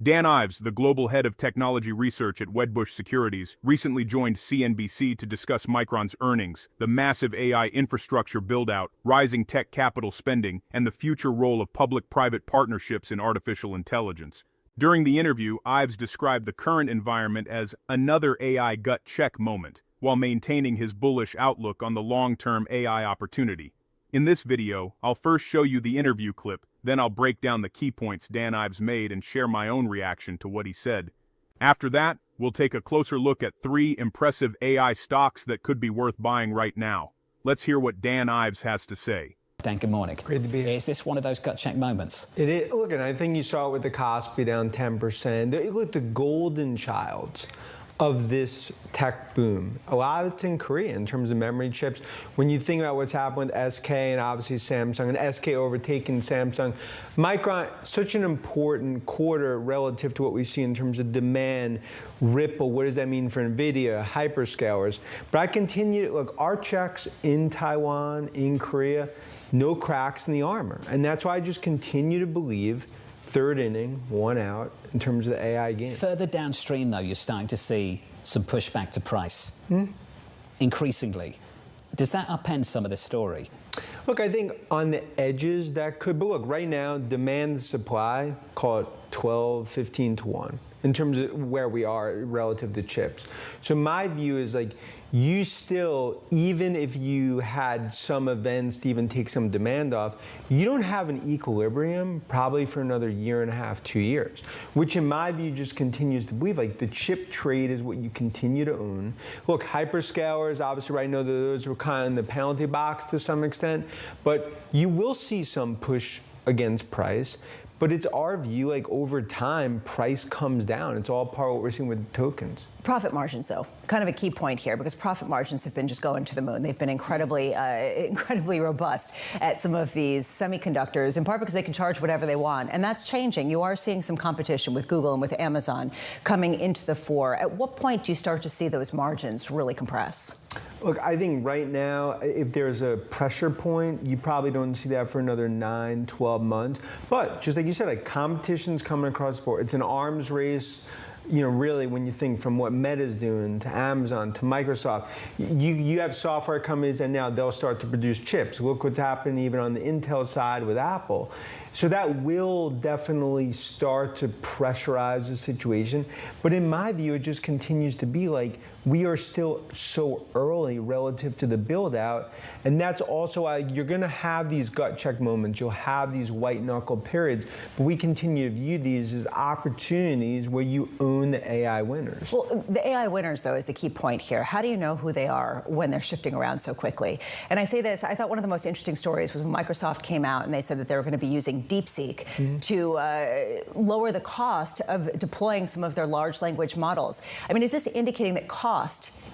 Dan Ives, the global head of technology research at Wedbush Securities, recently joined CNBC to discuss Micron's earnings, the massive AI infrastructure build-out, rising tech capital spending, and the future role of public-private partnerships in artificial intelligence. During the interview, Ives described the current environment as another AI gut check moment, while maintaining his bullish outlook on the long-term AI opportunity. In this video, I'll first show you the interview clip, then I'll break down the key points Dan Ives made and share my own reaction to what he said. After that, we'll take a closer look at 3 impressive AI stocks that could be worth buying right now. Let's hear what Dan Ives has to say. Dan, good morning. Great to be here. Is this one of those gut check moments? It is. Look, and I think you saw it with the Kospi down 10%. Look, the golden child of this tech boom. A lot of it's in Korea in terms of memory chips. When you think about what's happened with SK and obviously Samsung, and SK overtaking Samsung, Micron, such an important quarter relative to what we see in terms of demand, ripple, what does that mean for Nvidia, hyperscalers. But I continue, look, our checks in Taiwan, in Korea, no cracks in the armor. And that's why I just continue to believe third inning, 1 out, in terms of the AI game. Further downstream, though, you're starting to see some pushback to price. Increasingly. Does that upend some of the story? Look, I think on the edges that could, but look, right now, demand supply, call it 12, 15 to 1, in terms of where we are relative to chips. So my view is like, you still, even if you had some events to even take some demand off, you don't have an equilibrium probably for another 1.5 to 2 years, which in my view just continues to believe like the chip trade is what you continue to own. Look, hyperscalers, obviously right now those were kind of in the penalty box to some extent, but you will see some push against price. But it's our view, like over time, price comes down. It's all part of what we're seeing with tokens. Profit margins, though, kind of a key point here, because profit margins have been just going to the moon. They've been incredibly robust at some of these semiconductors, in part because they can charge whatever they want. And that's changing. You are seeing some competition with Google and with Amazon coming into the fore. At what point do you start to see those margins really compress? Look, I think right now, if there's a pressure point, you probably don't see that for another 9, 12 months. But just like you said, like competition's coming across the board. It's an arms race. You know, really, when you think from what Meta's doing to Amazon to Microsoft, you have software companies and now they'll start to produce chips. Look what's happening even on the Intel side with Apple. So that will definitely start to pressurize the situation. But in my view, it just continues to be like we are still so early relative to the build out. And that's also why you're going to have these gut check moments. You'll have these white knuckle periods. But we continue to view these as opportunities where you own the AI winners. Well, the AI winners, though, is the key point here. How do you know who they are when they're shifting around so quickly? And I say this, I thought one of the most interesting stories was when Microsoft came out and they said that they were going to be using DeepSeek to lower the cost of deploying some of their large language models. I mean, is this indicating that cost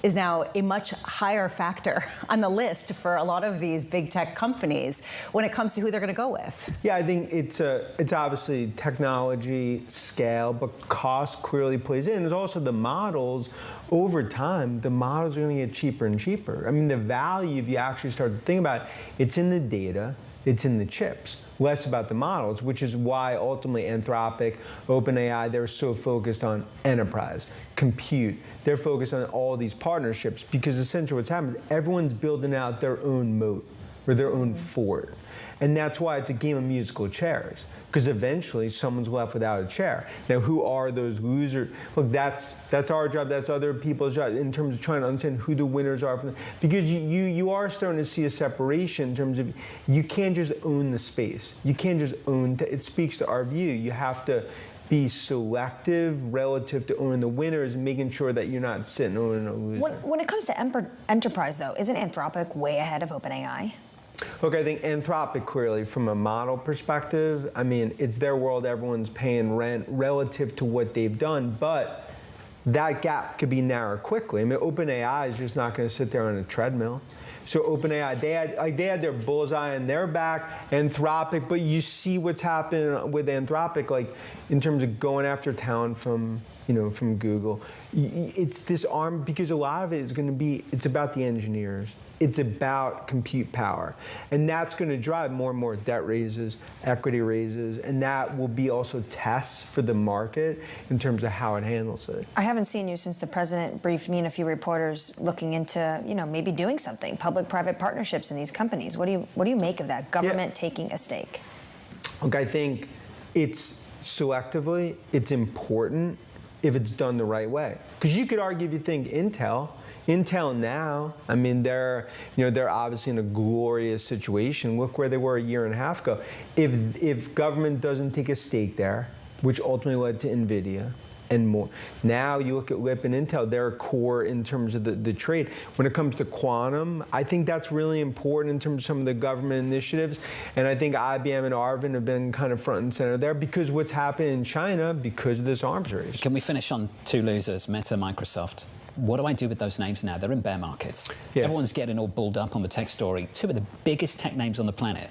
is now a much higher factor on the list for a lot of these big tech companies when it comes to who they're going to go with? Yeah, I think it's obviously technology, scale, but cost clearly plays in. There's also the models. Over time, the models are going to get cheaper and cheaper. I mean, the value, if you actually start to think about it, it's in the data, it's in the chips, less about the models, which is why ultimately Anthropic, OpenAI, they're so focused on enterprise, compute. They're focused on all these partnerships because essentially what's happening is everyone's building out their own moat or their own fort. And that's why it's a game of musical chairs, because eventually someone's left without a chair. Now, who are those losers? Look, that's our job, that's other people's job in terms of trying to understand who the winners are. Because you are starting to see a separation in terms of you can't just own the space. You can't just own, it speaks to our view. You have to be selective relative to owning the winners, making sure that you're not sitting owning a loser. When it comes to enterprise, though, isn't Anthropic way ahead of OpenAI? Look, I think Anthropic clearly, from a model perspective, I mean, it's their world, everyone's paying rent relative to what they've done, but that gap could be narrowed quickly. I mean, OpenAI is just not going to sit there on a treadmill. So OpenAI, they had their bullseye on their back, Anthropic, but you see what's happening with Anthropic, like in terms of going after talent from from Google. It's this arm, because a lot of it is going to be, it's about the engineers. It's about compute power. And that's going to drive more and more debt raises, equity raises, and that will be also tests for the market in terms of how it handles it. I haven't seen you since the president briefed me and a few reporters looking into, maybe doing something, public-private partnerships in these companies. What do you make of that, government taking a stake? Look, I think it's selectively, it's important if it's done the right way. Because you could argue, if you think Intel now, I mean, they're obviously in a glorious situation. Look where they were a year and a half ago. If government doesn't take a stake there, which ultimately led to Nvidia and more. Now you look at Lip and Intel, they're core in terms of the trade. When it comes to quantum, I think that's really important in terms of some of the government initiatives. And I think IBM and Arvin have been kind of front and center there because what's happening in China because of this arms race. Can we finish on two losers, Meta, Microsoft? What do I do with those names now? They're in bear markets. Yeah. Everyone's getting all bulled up on the tech story. Two of the biggest tech names on the planet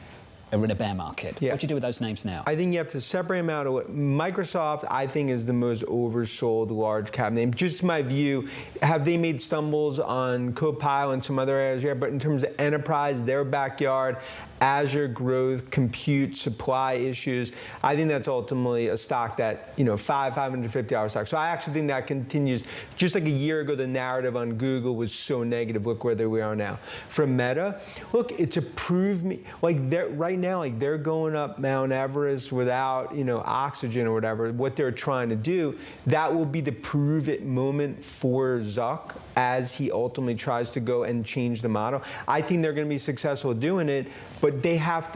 are in a bear market. Yeah. What do you do with those names now? I think you have to separate them out. Microsoft, I think, is the most oversold large cap name. Just my view, have they made stumbles on Copilot and some other areas? Yeah, but in terms of enterprise, their backyard, Azure growth, compute, supply issues, I think that's ultimately a stock that, $550 stock. So I actually think that continues. Just like a year ago, the narrative on Google was so negative. Look where we are now. From Meta, look, it's a prove me, right now, they're going up Mount Everest without, oxygen or whatever, what they're trying to do. That will be the prove it moment for Zuck as he ultimately tries to go and change the model. I think they're going to be successful doing it, but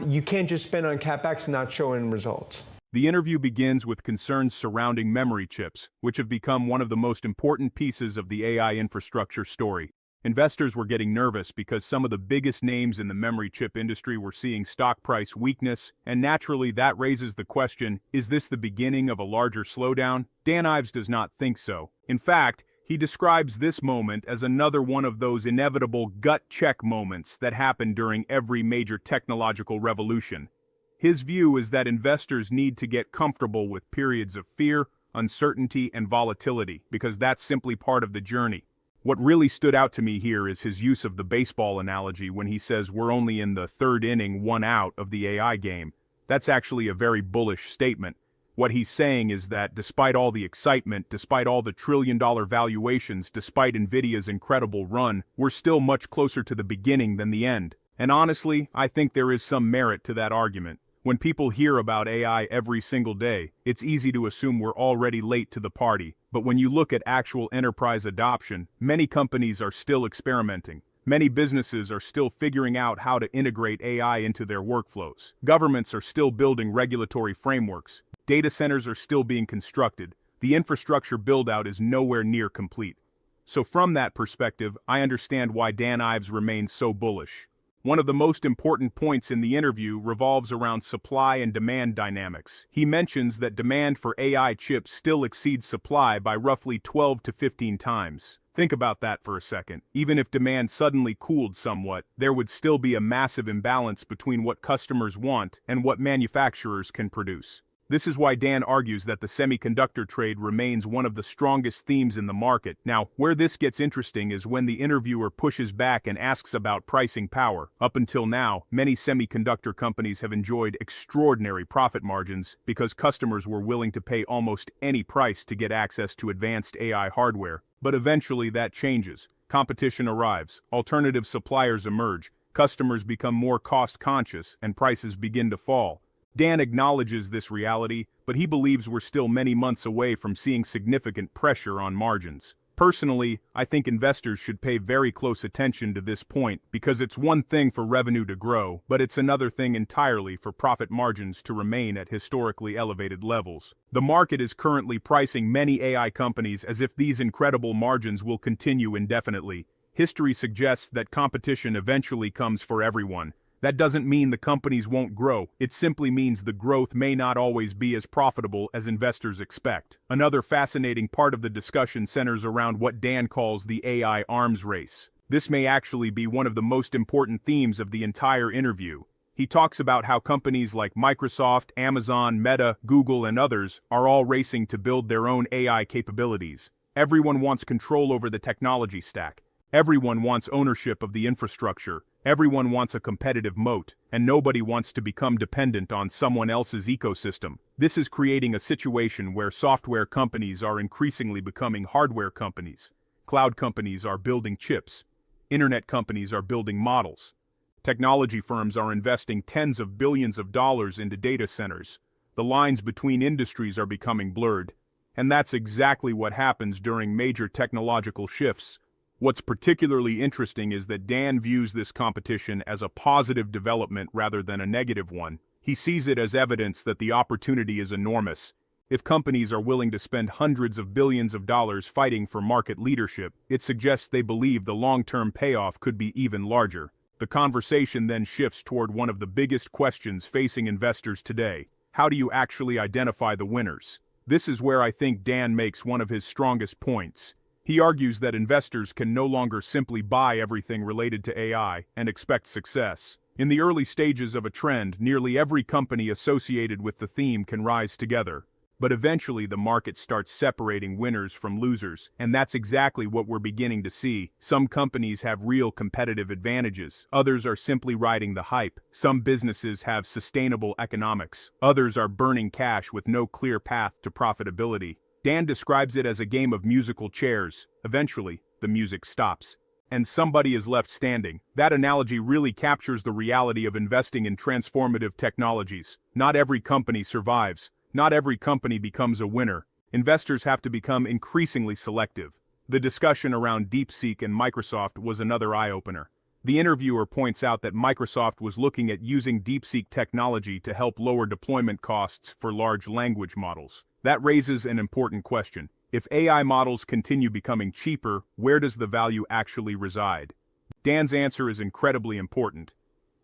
you can't just spend on CapEx and not show any results. The interview begins with concerns surrounding memory chips, which have become one of the most important pieces of the AI infrastructure story. Investors were getting nervous because some of the biggest names in the memory chip industry were seeing stock price weakness, and naturally that raises the question, is this the beginning of a larger slowdown? Dan Ives does not think so. In fact, he describes this moment as another one of those inevitable gut check moments that happen during every major technological revolution. His view is that investors need to get comfortable with periods of fear, uncertainty, and volatility, because that's simply part of the journey. What really stood out to me here is his use of the baseball analogy when he says we're only in the third inning, one out of the AI game. That's actually a very bullish statement. What he's saying is that despite all the excitement, despite all the trillion-dollar valuations, despite Nvidia's incredible run, we're still much closer to the beginning than the end. And honestly, I think there is some merit to that argument. When people hear about AI every single day, it's easy to assume we're already late to the party. But when you look at actual enterprise adoption, many companies are still experimenting. Many businesses are still figuring out how to integrate AI into their workflows. Governments are still building regulatory frameworks. Data centers are still being constructed. The infrastructure build-out is nowhere near complete. So from that perspective, I understand why Dan Ives remains so bullish. One of the most important points in the interview revolves around supply and demand dynamics. He mentions that demand for AI chips still exceeds supply by roughly 12 to 15 times. Think about that for a second. Even if demand suddenly cooled somewhat, there would still be a massive imbalance between what customers want and what manufacturers can produce. This is why Dan argues that the semiconductor trade remains one of the strongest themes in the market. Now, where this gets interesting is when the interviewer pushes back and asks about pricing power. Up until now, many semiconductor companies have enjoyed extraordinary profit margins because customers were willing to pay almost any price to get access to advanced AI hardware. But eventually that changes. Competition arrives, alternative suppliers emerge, customers become more cost-conscious, and prices begin to fall. Dan acknowledges this reality, but he believes we're still many months away from seeing significant pressure on margins. Personally, I think investors should pay very close attention to this point because it's one thing for revenue to grow, but it's another thing entirely for profit margins to remain at historically elevated levels. The market is currently pricing many AI companies as if these incredible margins will continue indefinitely. History suggests that competition eventually comes for everyone. That doesn't mean the companies won't grow, it simply means the growth may not always be as profitable as investors expect. Another fascinating part of the discussion centers around what Dan calls the AI arms race. This may actually be one of the most important themes of the entire interview. He talks about how companies like Microsoft, Amazon, Meta, Google, and others are all racing to build their own AI capabilities. Everyone wants control over the technology stack. Everyone wants ownership of the infrastructure. Everyone wants a competitive moat, and nobody wants to become dependent on someone else's ecosystem. This is creating a situation where software companies are increasingly becoming hardware companies. Cloud companies are building chips. Internet companies are building models. Technology firms are investing tens of billions of dollars into data centers. The lines between industries are becoming blurred. And that's exactly what happens during major technological shifts. What's particularly interesting is that Dan views this competition as a positive development rather than a negative one. He sees it as evidence that the opportunity is enormous. If companies are willing to spend hundreds of billions of dollars fighting for market leadership, it suggests they believe the long-term payoff could be even larger. The conversation then shifts toward one of the biggest questions facing investors today. How do you actually identify the winners? This is where I think Dan makes one of his strongest points. He argues that investors can no longer simply buy everything related to AI and expect success. In the early stages of a trend, nearly every company associated with the theme can rise together. But eventually the market starts separating winners from losers, and that's exactly what we're beginning to see. Some companies have real competitive advantages, others are simply riding the hype. Some businesses have sustainable economics, others are burning cash with no clear path to profitability. Dan describes it as a game of musical chairs. Eventually, the music stops, and somebody is left standing. That analogy really captures the reality of investing in transformative technologies. Not every company survives. Not every company becomes a winner. Investors have to become increasingly selective. The discussion around DeepSeek and Microsoft was another eye-opener. The interviewer points out that Microsoft was looking at using DeepSeek technology to help lower deployment costs for large language models. That raises an important question. If AI models continue becoming cheaper, where does the value actually reside? Dan's answer is incredibly important.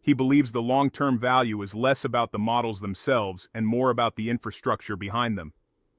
He believes the long-term value is less about the models themselves and more about the infrastructure behind them.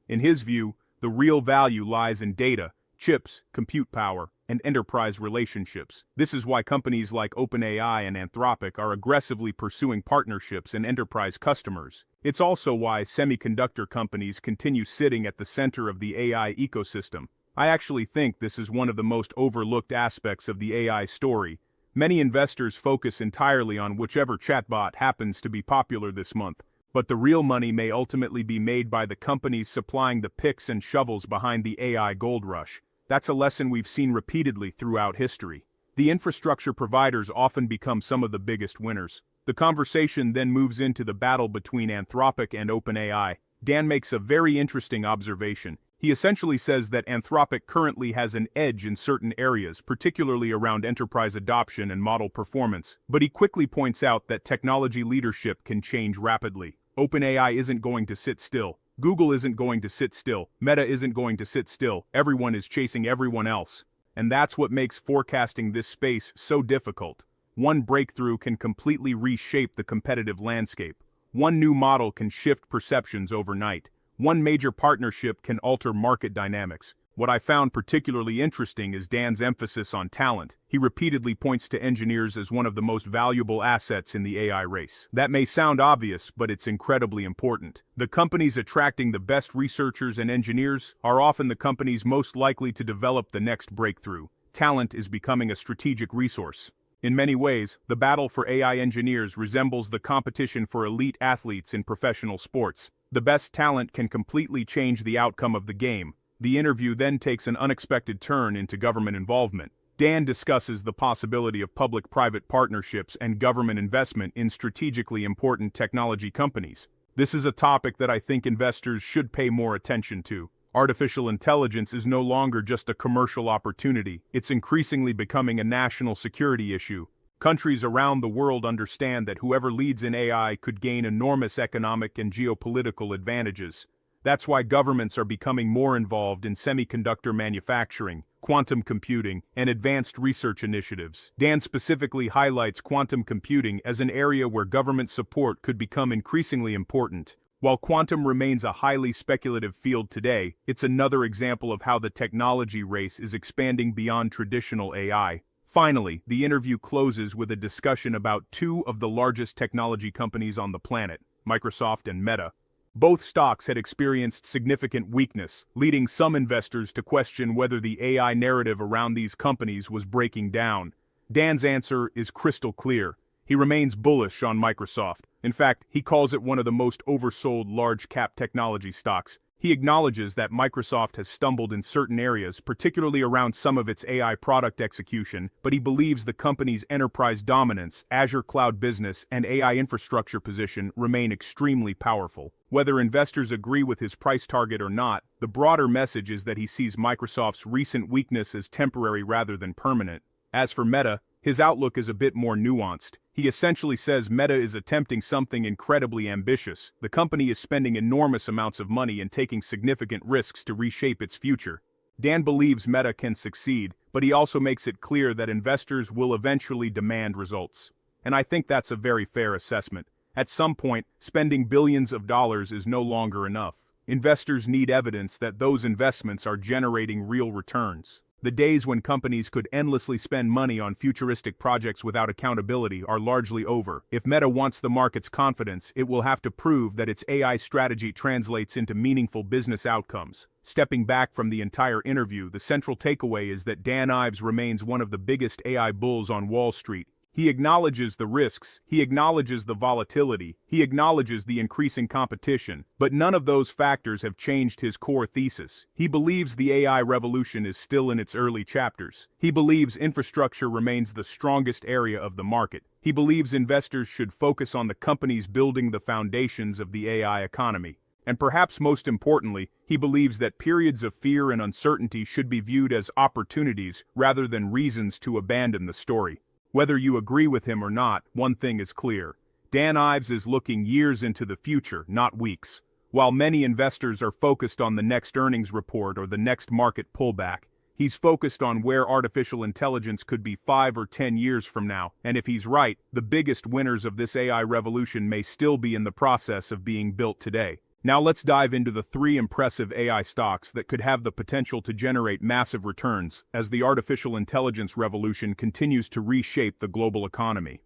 In his view, the real value lies in data, chips, compute power, and enterprise relationships. This is why companies like OpenAI and Anthropic are aggressively pursuing partnerships and enterprise customers. It's also why semiconductor companies continue sitting at the center of the AI ecosystem. I actually think this is one of the most overlooked aspects of the AI story. Many investors focus entirely on whichever chatbot happens to be popular this month, but the real money may ultimately be made by the companies supplying the picks and shovels behind the AI gold rush. That's a lesson we've seen repeatedly throughout history. The infrastructure providers often become some of the biggest winners. The conversation then moves into the battle between Anthropic and OpenAI. Dan makes a very interesting observation. He essentially says that Anthropic currently has an edge in certain areas, particularly around enterprise adoption and model performance, but he quickly points out that technology leadership can change rapidly. OpenAI isn't going to sit still. Google isn't going to sit still. Meta isn't going to sit still. Everyone is chasing everyone else. And that's what makes forecasting this space so difficult. One breakthrough can completely reshape the competitive landscape. One new model can shift perceptions overnight. One major partnership can alter market dynamics. What I found particularly interesting is Dan's emphasis on talent. He repeatedly points to engineers as one of the most valuable assets in the AI race. That may sound obvious, but it's incredibly important. The companies attracting the best researchers and engineers are often the companies most likely to develop the next breakthrough. Talent is becoming a strategic resource. In many ways, the battle for AI engineers resembles the competition for elite athletes in professional sports. The best talent can completely change the outcome of the game. The interview then takes an unexpected turn into government involvement. Dan discusses the possibility of public-private partnerships and government investment in strategically important technology companies. This is a topic that I think investors should pay more attention to. Artificial intelligence is no longer just a commercial opportunity. It's increasingly becoming a national security issue. Countries around the world understand that whoever leads in AI could gain enormous economic and geopolitical advantages. That's why governments are becoming more involved in semiconductor manufacturing, quantum computing, and advanced research initiatives. Dan specifically highlights quantum computing as an area where government support could become increasingly important. While quantum remains a highly speculative field today, it's another example of how the technology race is expanding beyond traditional AI. Finally, the interview closes with a discussion about two of the largest technology companies on the planet, Microsoft and Meta. Both stocks had experienced significant weakness, leading some investors to question whether the AI narrative around these companies was breaking down. Dan's answer is crystal clear. He remains bullish on Microsoft. In fact, he calls it one of the most oversold large-cap technology stocks. He acknowledges that Microsoft has stumbled in certain areas, particularly around some of its AI product execution, but he believes the company's enterprise dominance, Azure cloud business, and AI infrastructure position remain extremely powerful. Whether investors agree with his price target or not, the broader message is that he sees Microsoft's recent weakness as temporary rather than permanent. As for Meta, his outlook is a bit more nuanced. He essentially says Meta is attempting something incredibly ambitious. The company is spending enormous amounts of money and taking significant risks to reshape its future. Dan believes Meta can succeed, but he also makes it clear that investors will eventually demand results. And I think that's a very fair assessment. At some point, spending billions of dollars is no longer enough. Investors need evidence that those investments are generating real returns. The days when companies could endlessly spend money on futuristic projects without accountability are largely over. If Meta wants the market's confidence, it will have to prove that its AI strategy translates into meaningful business outcomes. Stepping back from the entire interview, the central takeaway is that Dan Ives remains one of the biggest AI bulls on Wall Street. He acknowledges the risks, he acknowledges the volatility, he acknowledges the increasing competition, but none of those factors have changed his core thesis. He believes the AI revolution is still in its early chapters. He believes infrastructure remains the strongest area of the market. He believes investors should focus on the companies building the foundations of the AI economy. And perhaps most importantly, he believes that periods of fear and uncertainty should be viewed as opportunities rather than reasons to abandon the story. Whether you agree with him or not, one thing is clear. Dan Ives is looking years into the future, not weeks. While many investors are focused on the next earnings report or the next market pullback, he's focused on where artificial intelligence could be 5 or 10 years from now, and if he's right, the biggest winners of this AI revolution may still be in the process of being built today. Now let's dive into the 3 impressive AI stocks that could have the potential to generate massive returns as the artificial intelligence revolution continues to reshape the global economy.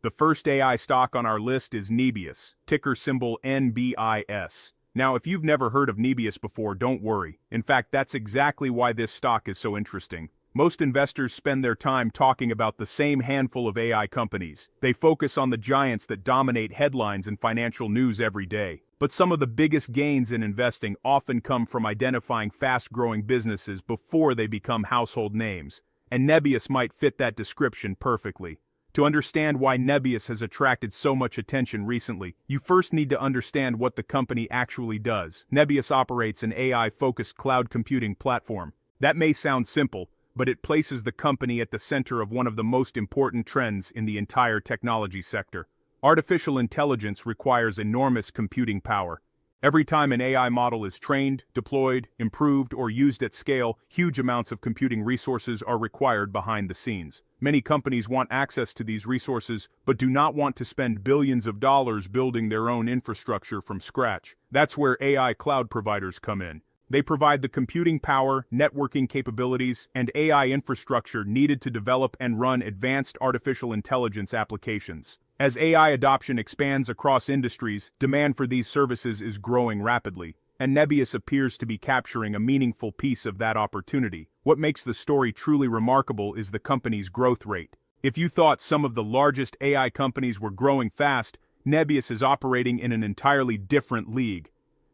The first AI stock on our list is Nebius, ticker symbol NBIS. Now, if you've never heard of Nebius before, don't worry. In fact, that's exactly why this stock is so interesting. Most investors spend their time talking about the same handful of AI companies. They focus on the giants that dominate headlines and financial news every day. But some of the biggest gains in investing often come from identifying fast-growing businesses before they become household names. And Nebius might fit that description perfectly. To understand why Nebius has attracted so much attention recently, you first need to understand what the company actually does. Nebius operates an AI-focused cloud computing platform. That may sound simple, but it places the company at the center of one of the most important trends in the entire technology sector. Artificial intelligence requires enormous computing power. Every time an AI model is trained, deployed, improved, or used at scale, huge amounts of computing resources are required behind the scenes. Many companies want access to these resources, but do not want to spend billions of dollars building their own infrastructure from scratch. That's where AI cloud providers come in. They provide the computing power, networking capabilities, and AI infrastructure needed to develop and run advanced artificial intelligence applications. As AI adoption expands across industries, demand for these services is growing rapidly, and Nebius appears to be capturing a meaningful piece of that opportunity. What makes the story truly remarkable is the company's growth rate. If you thought some of the largest AI companies were growing fast, Nebius is operating in an entirely different league.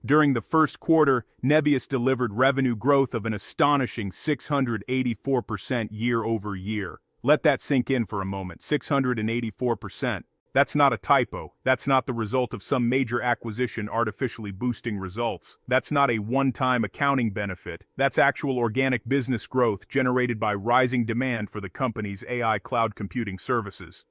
During the first quarter, Nebius delivered revenue growth of an astonishing 684% year-over-year. Let that sink in for a moment, 684%. That's not a typo. That's not the result of some major acquisition artificially boosting results. That's not a one-time accounting benefit. That's actual organic business growth generated by rising demand for the company's AI cloud computing services.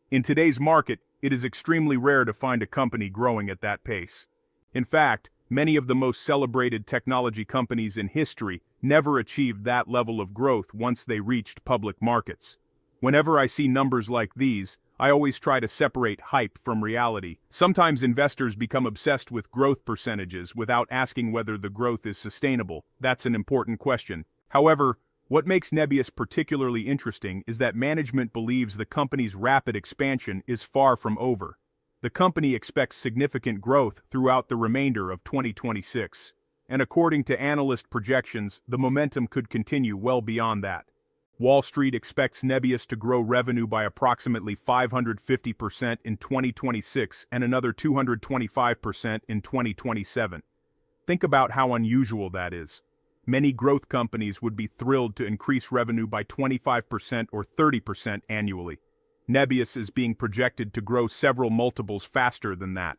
In today's market, it is extremely rare to find a company growing at that pace. In fact, many of the most celebrated technology companies in history never achieved that level of growth once they reached public markets. Whenever I see numbers like these, I always try to separate hype from reality. Sometimes investors become obsessed with growth percentages without asking whether the growth is sustainable. That's an important question. However, What makes Nebius particularly interesting is that management believes the company's rapid expansion is far from over. The company expects significant growth throughout the remainder of 2026. And according to analyst projections, the momentum could continue well beyond that. Wall Street expects Nebius to grow revenue by approximately 550% in 2026 and another 225% in 2027. Think about how unusual that is. Many growth companies would be thrilled to increase revenue by 25% or 30% annually. Nebius is being projected to grow several multiples faster than that.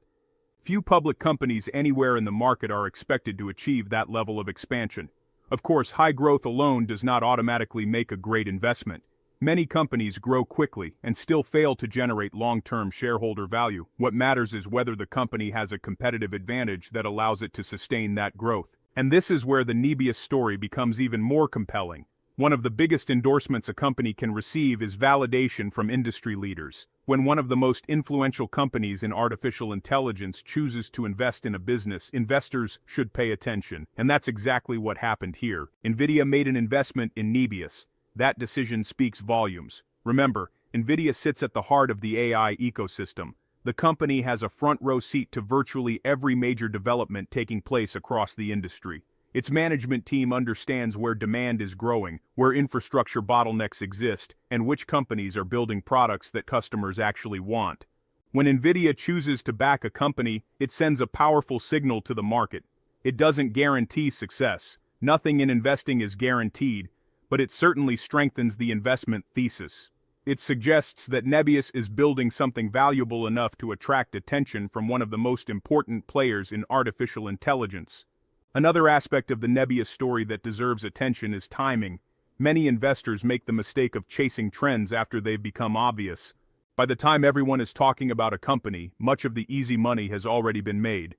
Few public companies anywhere in the market are expected to achieve that level of expansion. Of course, high growth alone does not automatically make a great investment. Many companies grow quickly and still fail to generate long-term shareholder value. What matters is whether the company has a competitive advantage that allows it to sustain that growth. And this is where the Nebius story becomes even more compelling. One of the biggest endorsements a company can receive is validation from industry leaders. When one of the most influential companies in artificial intelligence chooses to invest in a business, investors should pay attention. And that's exactly what happened here. Nvidia made an investment in Nebius. That decision speaks volumes. Remember, Nvidia sits at the heart of the AI ecosystem. The company has a front-row seat to virtually every major development taking place across the industry. Its management team understands where demand is growing, where infrastructure bottlenecks exist, and which companies are building products that customers actually want. When Nvidia chooses to back a company, it sends a powerful signal to the market. It doesn't guarantee success. Nothing in investing is guaranteed, but it certainly strengthens the investment thesis. It suggests that Nebius is building something valuable enough to attract attention from one of the most important players in artificial intelligence. Another aspect of the Nebius story that deserves attention is timing. Many investors make the mistake of chasing trends after they've become obvious. By the time everyone is talking about a company, much of the easy money has already been made.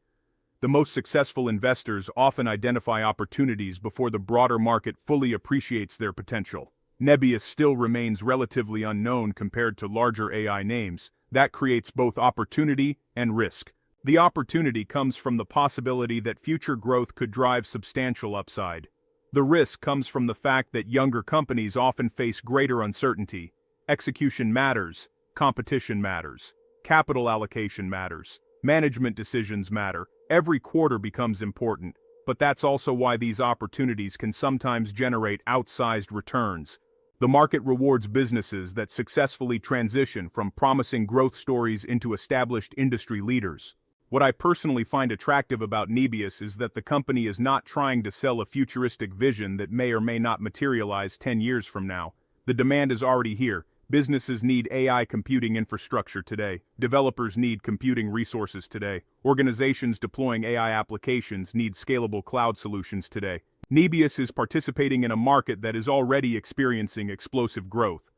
The most successful investors often identify opportunities before the broader market fully appreciates their potential. Nebius still remains relatively unknown compared to larger AI names. That creates both opportunity and risk. The opportunity comes from the possibility that future growth could drive substantial upside. The risk comes from the fact that younger companies often face greater uncertainty. Execution matters, competition matters, capital allocation matters, management decisions matter. Every quarter becomes important, but that's also why these opportunities can sometimes generate outsized returns. The market rewards businesses that successfully transition from promising growth stories into established industry leaders. What I personally find attractive about Nebius is that the company is not trying to sell a futuristic vision that may or may not materialize 10 years from now. The demand is already here. Businesses need AI computing infrastructure today. Developers need computing resources today. Organizations deploying AI applications need scalable cloud solutions today. Nebius is participating in a market that is already experiencing explosive growth.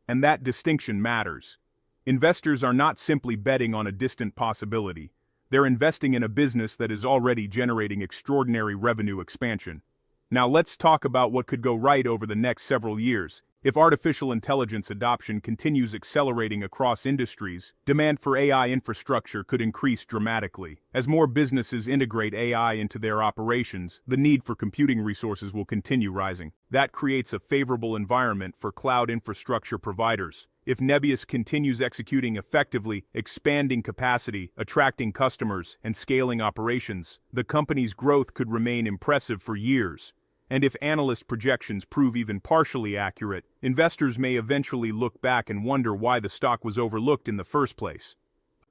And that distinction matters. Investors are not simply betting on a distant possibility. They're investing in a business that is already generating extraordinary revenue expansion. Now let's talk about what could go right over the next several years. If artificial intelligence adoption continues accelerating across industries, demand for AI infrastructure could increase dramatically. As more businesses integrate AI into their operations, the need for computing resources will continue rising. That creates a favorable environment for cloud infrastructure providers. If Nebius continues executing effectively, expanding capacity, attracting customers, and scaling operations, the company's growth could remain impressive for years. And if analyst projections prove even partially accurate, investors may eventually look back and wonder why the stock was overlooked in the first place.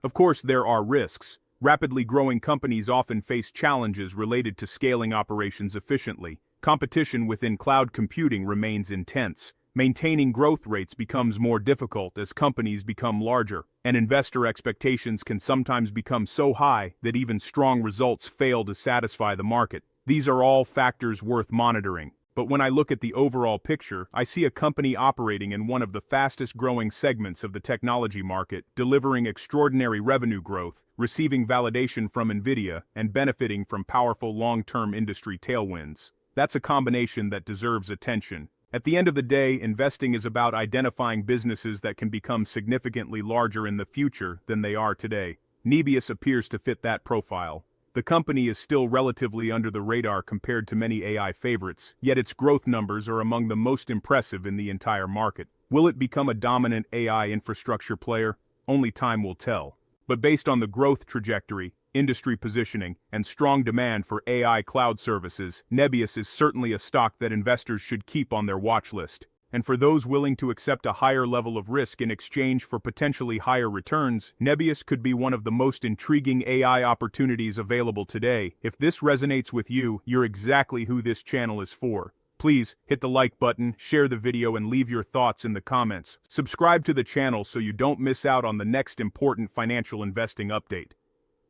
Of course, there are risks. Rapidly growing companies often face challenges related to scaling operations efficiently. Competition within cloud computing remains intense. Maintaining growth rates becomes more difficult as companies become larger, and investor expectations can sometimes become so high that even strong results fail to satisfy the market. These are all factors worth monitoring. But when I look at the overall picture, I see a company operating in one of the fastest growing segments of the technology market, delivering extraordinary revenue growth, receiving validation from Nvidia, and benefiting from powerful long-term industry tailwinds. That's a combination that deserves attention. At the end of the day, investing is about identifying businesses that can become significantly larger in the future than they are today. Nebius appears to fit that profile. The company is still relatively under the radar compared to many AI favorites, yet its growth numbers are among the most impressive in the entire market. Will it become a dominant AI infrastructure player? Only time will tell. But based on the growth trajectory, industry positioning, and strong demand for AI cloud services, Nebius is certainly a stock that investors should keep on their watch list. And for those willing to accept a higher level of risk in exchange for potentially higher returns, Nebius could be one of the most intriguing AI opportunities available today. If this resonates with you, you're exactly who this channel is for. Please hit the like button, share the video, and leave your thoughts in the comments. Subscribe to the channel so you don't miss out on the next important financial investing update.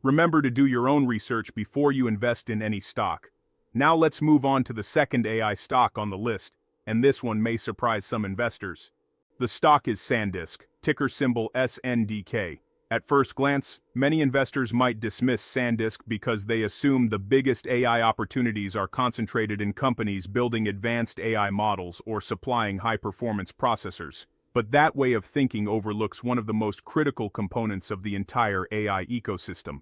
Remember to do your own research before you invest in any stock. Now let's move on to the second AI stock on the list, and this one may surprise some investors. The stock is Sandisk, ticker symbol SNDK. At first glance, many investors might dismiss Sandisk because they assume the biggest AI opportunities are concentrated in companies building advanced AI models or supplying high-performance processors. But that way of thinking overlooks one of the most critical components of the entire AI ecosystem: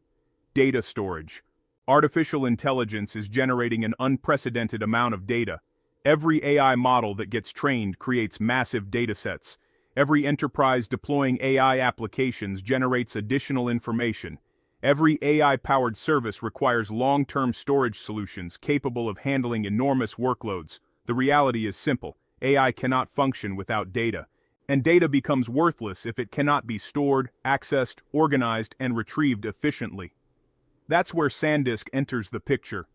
data storage. Artificial intelligence is generating an unprecedented amount of data. Every AI model that gets trained creates massive datasets. Every enterprise deploying AI applications generates additional information. Every AI-powered service requires long-term storage solutions capable of handling enormous workloads. The reality is simple: AI cannot function without data. And data becomes worthless if it cannot be stored, accessed, organized, and retrieved efficiently. That's where Sandisk enters the picture.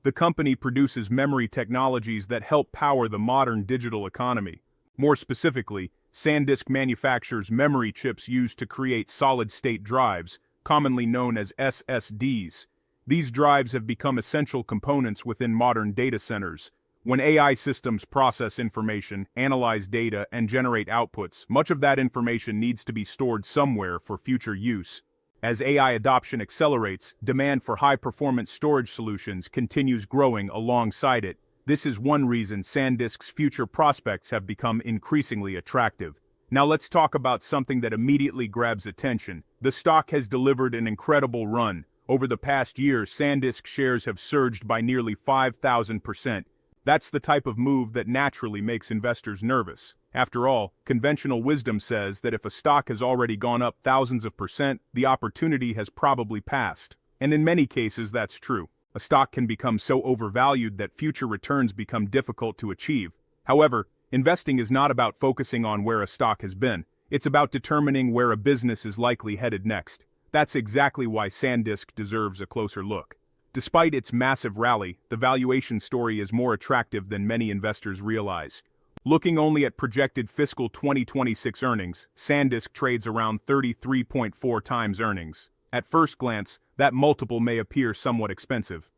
The company produces memory technologies that help power the modern digital economy. More specifically, Sandisk manufactures memory chips used to create solid-state drives, commonly known as SSDs. These drives have become essential components within modern data centers. When AI systems process information, analyze data, and generate outputs, much of that information needs to be stored somewhere for future use. As AI adoption accelerates, demand for high-performance storage solutions continues growing alongside it. This is one reason Sandisk's future prospects have become increasingly attractive. Now let's talk about something that immediately grabs attention. The stock has delivered an incredible run. Over the past year, Sandisk shares have surged by nearly 5,000%. That's the type of move that naturally makes investors nervous. After all, conventional wisdom says that if a stock has already gone up thousands of percent, the opportunity has probably passed. And in many cases, that's true. A stock can become so overvalued that future returns become difficult to achieve. However, investing is not about focusing on where a stock has been. It's about determining where a business is likely headed next. That's exactly why Sandisk deserves a closer look. Despite its massive rally, the valuation story is more attractive than many investors realize. Looking only at projected fiscal 2026 earnings, Sandisk trades around 33.4 times earnings. At first glance, that multiple may appear somewhat expensive.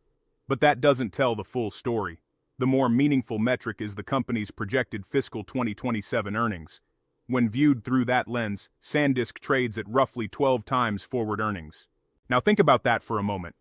But that doesn't tell the full story. The more meaningful metric is the company's projected fiscal 2027 earnings. When viewed through that lens, Sandisk trades at roughly 12 times forward earnings. Now think about that for a moment.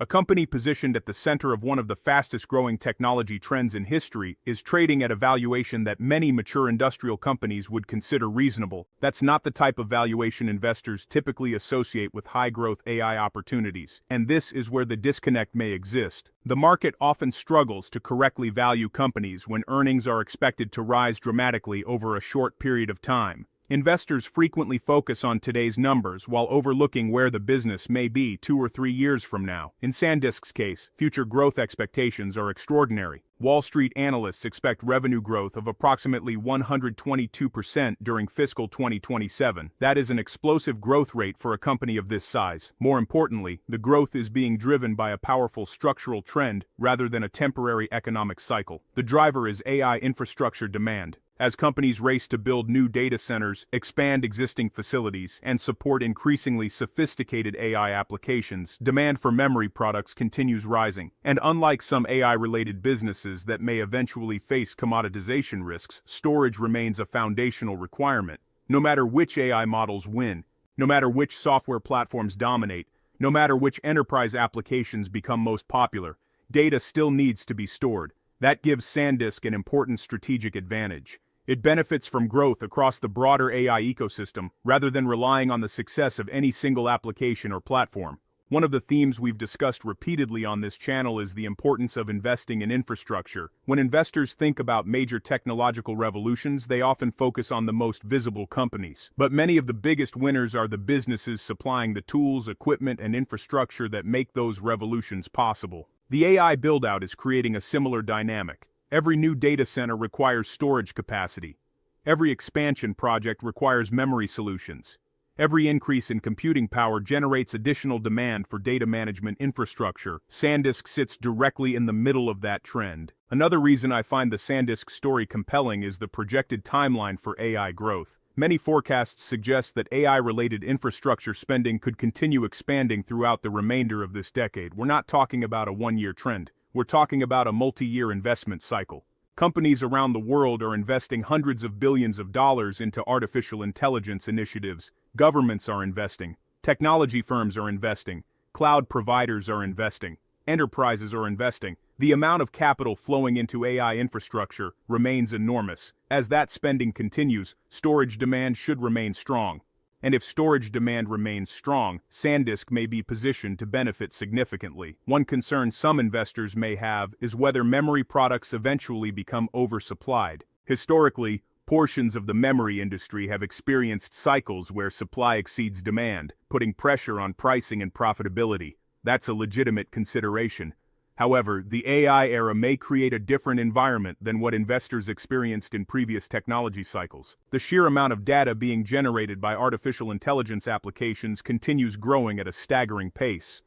A company positioned at the center of one of the fastest-growing technology trends in history is trading at a valuation that many mature industrial companies would consider reasonable. That's not the type of valuation investors typically associate with high-growth AI opportunities. And this is where the disconnect may exist. The market often struggles to correctly value companies when earnings are expected to rise dramatically over a short period of time. Investors frequently focus on today's numbers while overlooking where the business may be 2 or 3 years from now. In Sandisk's case, future growth expectations are extraordinary. Wall Street analysts expect revenue growth of approximately 122% during fiscal 2027. That is an explosive growth rate for a company of this size. More importantly, the growth is being driven by a powerful structural trend rather than a temporary economic cycle. The driver is AI infrastructure demand. As companies race to build new data centers, expand existing facilities, and support increasingly sophisticated AI applications, demand for memory products continues rising. And unlike some AI-related businesses that may eventually face commoditization risks, storage remains a foundational requirement. No matter which AI models win, no matter which software platforms dominate, no matter which enterprise applications become most popular, data still needs to be stored. That gives Sandisk an important strategic advantage. It benefits from growth across the broader AI ecosystem rather than relying on the success of any single application or platform. One of the themes we've discussed repeatedly on this channel is the importance of investing in infrastructure. When investors think about major technological revolutions, they often focus on the most visible companies. But many of the biggest winners are the businesses supplying the tools, equipment, and infrastructure that make those revolutions possible. The AI build-out is creating a similar dynamic. Every new data center requires storage capacity. Every expansion project requires memory solutions. Every increase in computing power generates additional demand for data management infrastructure. Sandisk sits directly in the middle of that trend. Another reason I find the Sandisk story compelling is the projected timeline for AI growth. Many forecasts suggest that AI-related infrastructure spending could continue expanding throughout the remainder of this decade. We're not talking about a one-year trend. We're talking about a multi-year investment cycle. Companies around the world are investing hundreds of billions of dollars into artificial intelligence initiatives. Governments are investing. Technology firms are investing. Cloud providers are investing. Enterprises are investing. The amount of capital flowing into AI infrastructure remains enormous. As that spending continues, storage demand should remain strong. And if storage demand remains strong, Sandisk may be positioned to benefit significantly. One concern some investors may have is whether memory products eventually become oversupplied. Historically, portions of the memory industry have experienced cycles where supply exceeds demand, putting pressure on pricing and profitability. That's a legitimate consideration. However, the AI era may create a different environment than what investors experienced in previous technology cycles. The sheer amount of data being generated by artificial intelligence applications continues growing at a staggering pace.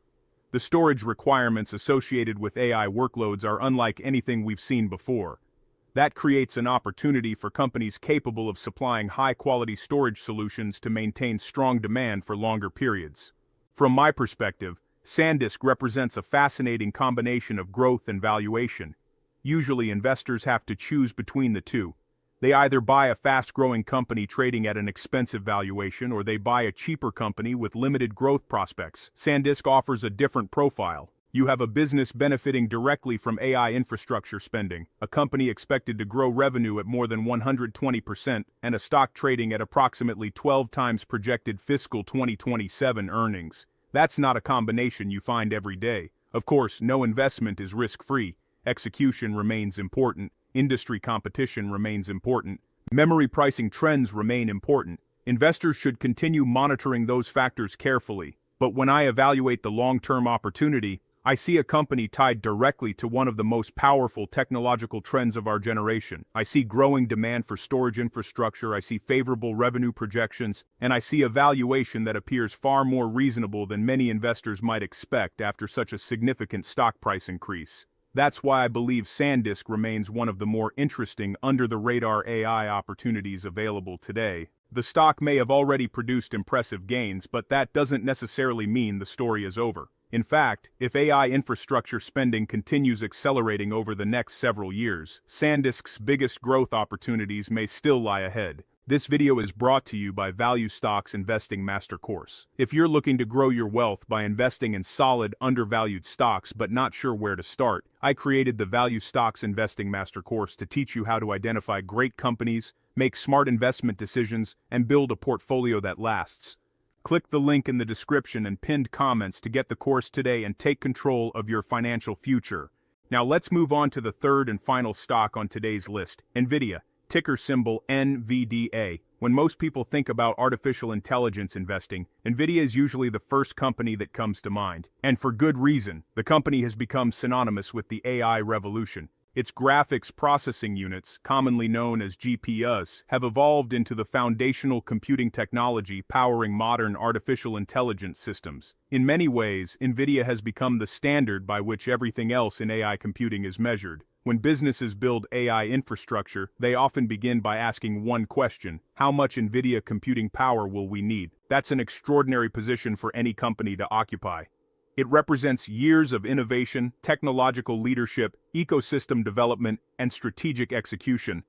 The storage requirements associated with AI workloads are unlike anything we've seen before. That creates an opportunity for companies capable of supplying high-quality storage solutions to maintain strong demand for longer periods. From my perspective, Sandisk represents a fascinating combination of growth and valuation. Usually investors have to choose between the two. They either buy a fast-growing company trading at an expensive valuation or they buy a cheaper company with limited growth prospects. Sandisk offers a different profile. You have a business benefiting directly from AI infrastructure spending, a company expected to grow revenue at more than 120%, and a stock trading at approximately 12 times projected fiscal 2027 earnings. That's not a combination you find every day. Of course, no investment is risk-free. Execution remains important. Industry competition remains important. Memory pricing trends remain important. Investors should continue monitoring those factors carefully. But when I evaluate the long-term opportunity, I see a company tied directly to one of the most powerful technological trends of our generation. I see growing demand for storage infrastructure, I see favorable revenue projections, and I see a valuation that appears far more reasonable than many investors might expect after such a significant stock price increase. That's why I believe Sandisk remains one of the more interesting under-the-radar AI opportunities available today. The stock may have already produced impressive gains, but that doesn't necessarily mean the story is over. In fact, if AI infrastructure spending continues accelerating over the next several years, Sandisk's biggest growth opportunities may still lie ahead. This video is brought to you by Value Stocks Investing Master Course. If you're looking to grow your wealth by investing in solid, undervalued stocks but not sure where to start, I created the Value Stocks Investing Master Course to teach you how to identify great companies, make smart investment decisions, and build a portfolio that lasts. Click the link in the description and pinned comments to get the course today and take control of your financial future. Now let's move on to the third and final stock on today's list, Nvidia, ticker symbol NVDA. When most people think about artificial intelligence investing, Nvidia is usually the first company that comes to mind. And for good reason, the company has become synonymous with the AI revolution. Its graphics processing units, commonly known as GPUs, have evolved into the foundational computing technology powering modern artificial intelligence systems. In many ways, Nvidia has become the standard by which everything else in AI computing is measured. When businesses build AI infrastructure, they often begin by asking one question: how much Nvidia computing power will we need? That's an extraordinary position for any company to occupy. It represents years of innovation, technological leadership, ecosystem development, and strategic execution.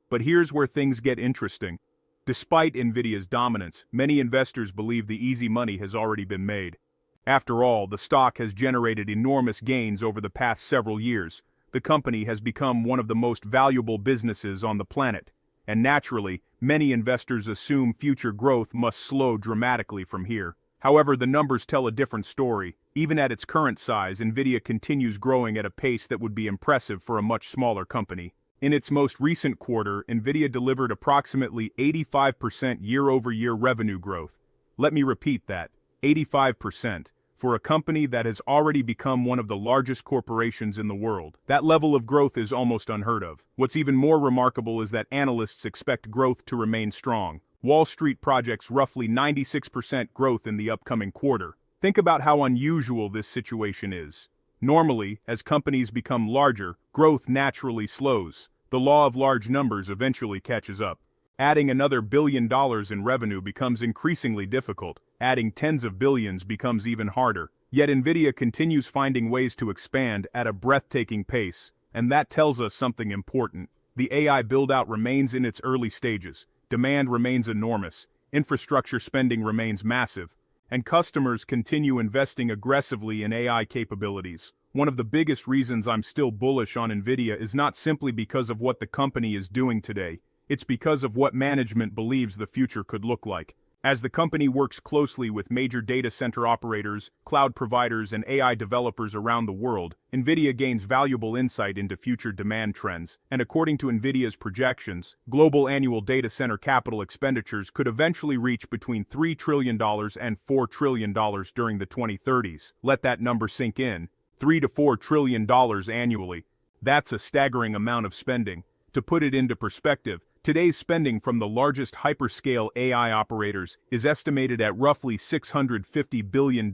But here's where things get interesting. Despite Nvidia's dominance, many investors believe the easy money has already been made. After all, the stock has generated enormous gains over the past several years. The company has become one of the most valuable businesses on the planet. And naturally, many investors assume future growth must slow dramatically from here. However, the numbers tell a different story. Even at its current size, Nvidia continues growing at a pace that would be impressive for a much smaller company. In its most recent quarter, Nvidia delivered approximately 85% year-over-year revenue growth. Let me repeat that, 85%. For a company that has already become one of the largest corporations in the world. That level of growth is almost unheard of. What's even more remarkable is that analysts expect growth to remain strong. Wall Street projects roughly 96% growth in the upcoming quarter. Think about how unusual this situation is. Normally, as companies become larger, growth naturally slows. The law of large numbers eventually catches up. Adding another $1 billion in revenue becomes increasingly difficult. Adding tens of billions becomes even harder. Yet Nvidia continues finding ways to expand at a breathtaking pace, and that tells us something important. The AI build-out remains in its early stages. Demand remains enormous. Infrastructure spending remains massive. And customers continue investing aggressively in AI capabilities. One of the biggest reasons I'm still bullish on Nvidia is not simply because of what the company is doing today. It's because of what management believes the future could look like. As the company works closely with major data center operators, cloud providers, and AI developers around the world, Nvidia gains valuable insight into future demand trends. And according to Nvidia's projections, global annual data center capital expenditures could eventually reach between $3 trillion and $4 trillion during the 2030s. Let that number sink in. $3 to $4 trillion annually. That's a staggering amount of spending. To put it into perspective, today's spending from the largest hyperscale AI operators is estimated at roughly $650 billion.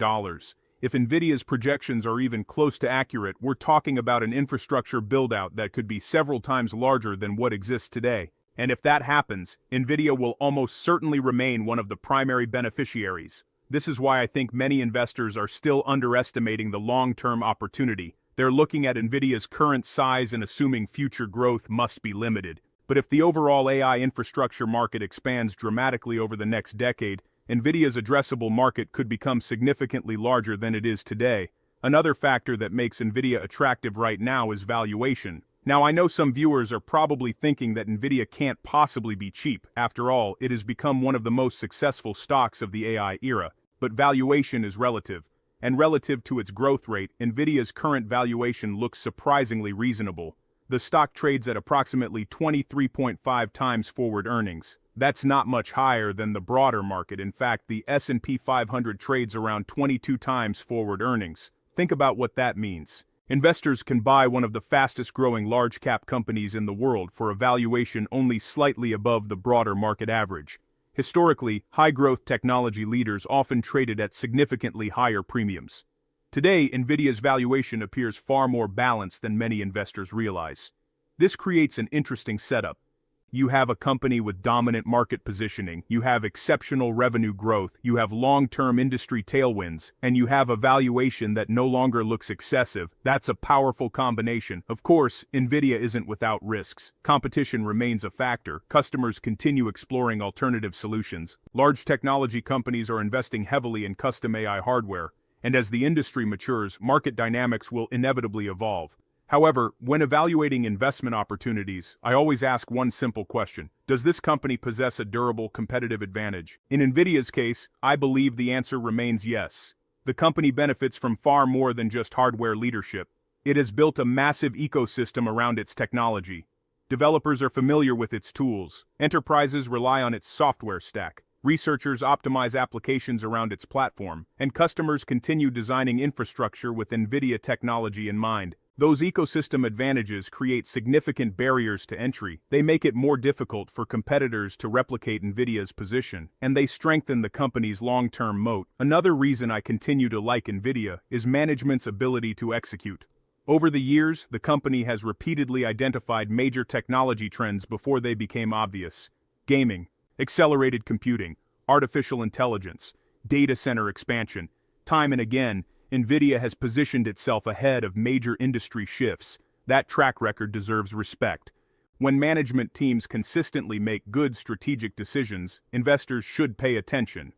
If Nvidia's projections are even close to accurate, we're talking about an infrastructure build-out that could be several times larger than what exists today. And if that happens, Nvidia will almost certainly remain one of the primary beneficiaries. This is why I think many investors are still underestimating the long-term opportunity. They're looking at Nvidia's current size and assuming future growth must be limited. But if the overall AI infrastructure market expands dramatically over the next decade, Nvidia's addressable market could become significantly larger than it is today. Another factor that makes Nvidia attractive right now is valuation. Now, I know some viewers are probably thinking that Nvidia can't possibly be cheap. After all, it has become one of the most successful stocks of the AI era. But valuation is relative. And relative to its growth rate, Nvidia's current valuation looks surprisingly reasonable. The stock trades at approximately 23.5 times forward earnings. That's not much higher than the broader market. In fact, the S&P 500 trades around 22 times forward earnings. Think about what that means. Investors can buy one of the fastest-growing large-cap companies in the world for a valuation only slightly above the broader market average. Historically, high-growth technology leaders often traded at significantly higher premiums. Today, Nvidia's valuation appears far more balanced than many investors realize. This creates an interesting setup. You have a company with dominant market positioning, you have exceptional revenue growth, you have long-term industry tailwinds, and you have a valuation that no longer looks excessive. That's a powerful combination. Of course, Nvidia isn't without risks. Competition remains a factor. Customers continue exploring alternative solutions. Large technology companies are investing heavily in custom AI hardware, and as the industry matures, market dynamics will inevitably evolve. However, when evaluating investment opportunities, I always ask one simple question. Does this company possess a durable competitive advantage? In Nvidia's case, I believe the answer remains yes. The company benefits from far more than just hardware leadership. It has built a massive ecosystem around its technology. Developers are familiar with its tools. Enterprises rely on its software stack. Researchers optimize applications around its platform. And customers continue designing infrastructure with Nvidia technology in mind. Those ecosystem advantages create significant barriers to entry. They make it more difficult for competitors to replicate Nvidia's position, and they strengthen the company's long-term moat. Another reason I continue to like Nvidia is management's ability to execute. Over the years, the company has repeatedly identified major technology trends before they became obvious. Gaming, accelerated computing, artificial intelligence, data center expansion. Time and again, Nvidia has positioned itself ahead of major industry shifts. That track record deserves respect. When management teams consistently make good strategic decisions, investors should pay attention.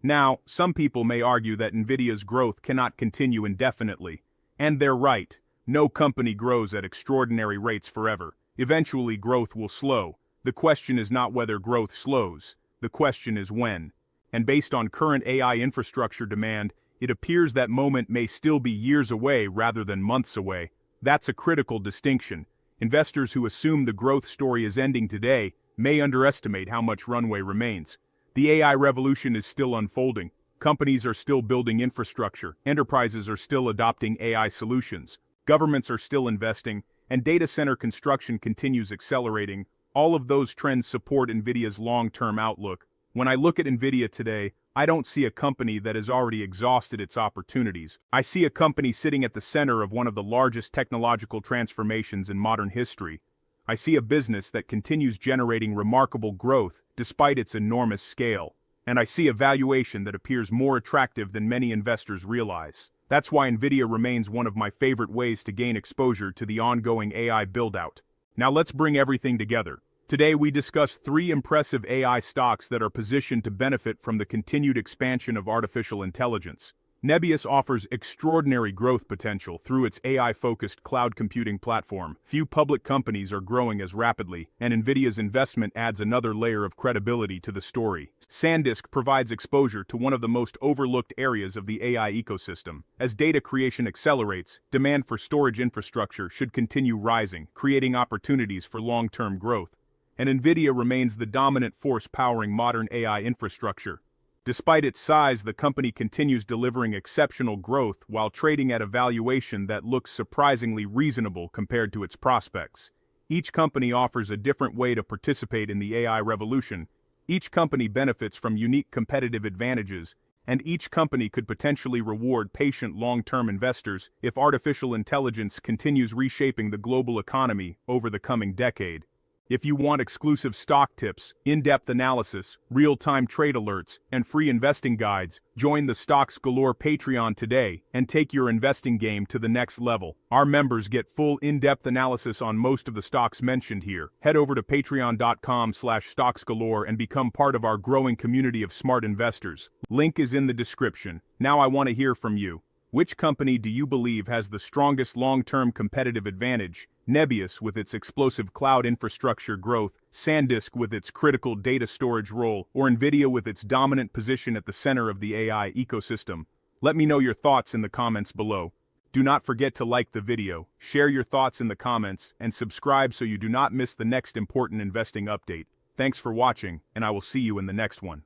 Now, some people may argue that Nvidia's growth cannot continue indefinitely. And they're right. No company grows at extraordinary rates forever. Eventually, growth will slow. The question is not whether growth slows. The question is when. and based on current AI infrastructure demand, it appears that moment may still be years away rather than months away. That's a critical distinction. Investors who assume the growth story is ending today may underestimate how much runway remains. The AI revolution is still unfolding. Companies are still building infrastructure, enterprises are still adopting AI solutions, governments are still investing, and data center construction continues accelerating. All of those trends support Nvidia's long-term outlook. When I look at Nvidia today, I don't see a company that has already exhausted its opportunities. I see a company sitting at the center of one of the largest technological transformations in modern history. I see a business that continues generating remarkable growth despite its enormous scale. And I see a valuation that appears more attractive than many investors realize. That's why Nvidia remains one of my favorite ways to gain exposure to the ongoing AI build-out. Now let's bring everything together. Today we discuss 3 impressive AI stocks that are positioned to benefit from the continued expansion of artificial intelligence. Nebius offers extraordinary growth potential through its AI-focused cloud computing platform. Few public companies are growing as rapidly, and Nvidia's investment adds another layer of credibility to the story. Sandisk provides exposure to one of the most overlooked areas of the AI ecosystem. As data creation accelerates, demand for storage infrastructure should continue rising, creating opportunities for long-term growth. And Nvidia remains the dominant force powering modern AI infrastructure. Despite its size, the company continues delivering exceptional growth while trading at a valuation that looks surprisingly reasonable compared to its prospects. Each company offers a different way to participate in the AI revolution. Each company benefits from unique competitive advantages, and each company could potentially reward patient long-term investors if artificial intelligence continues reshaping the global economy over the coming decade. If you want exclusive stock tips, in-depth analysis, real-time trade alerts, and free investing guides, join the Stocks Galore Patreon today and take your investing game to the next level. Our members get full in-depth analysis on most of the stocks mentioned here. Head over to patreon.com/stocksgalore and become part of our growing community of smart investors. Link is in the description. Now I want to hear from you. Which company do you believe has the strongest long-term competitive advantage? Nebius with its explosive cloud infrastructure growth, Sandisk with its critical data storage role, or Nvidia with its dominant position at the center of the AI ecosystem? Let me know your thoughts in the comments below. Do not forget to like the video, share your thoughts in the comments, and subscribe so you do not miss the next important investing update. Thanks for watching, and I will see you in the next one.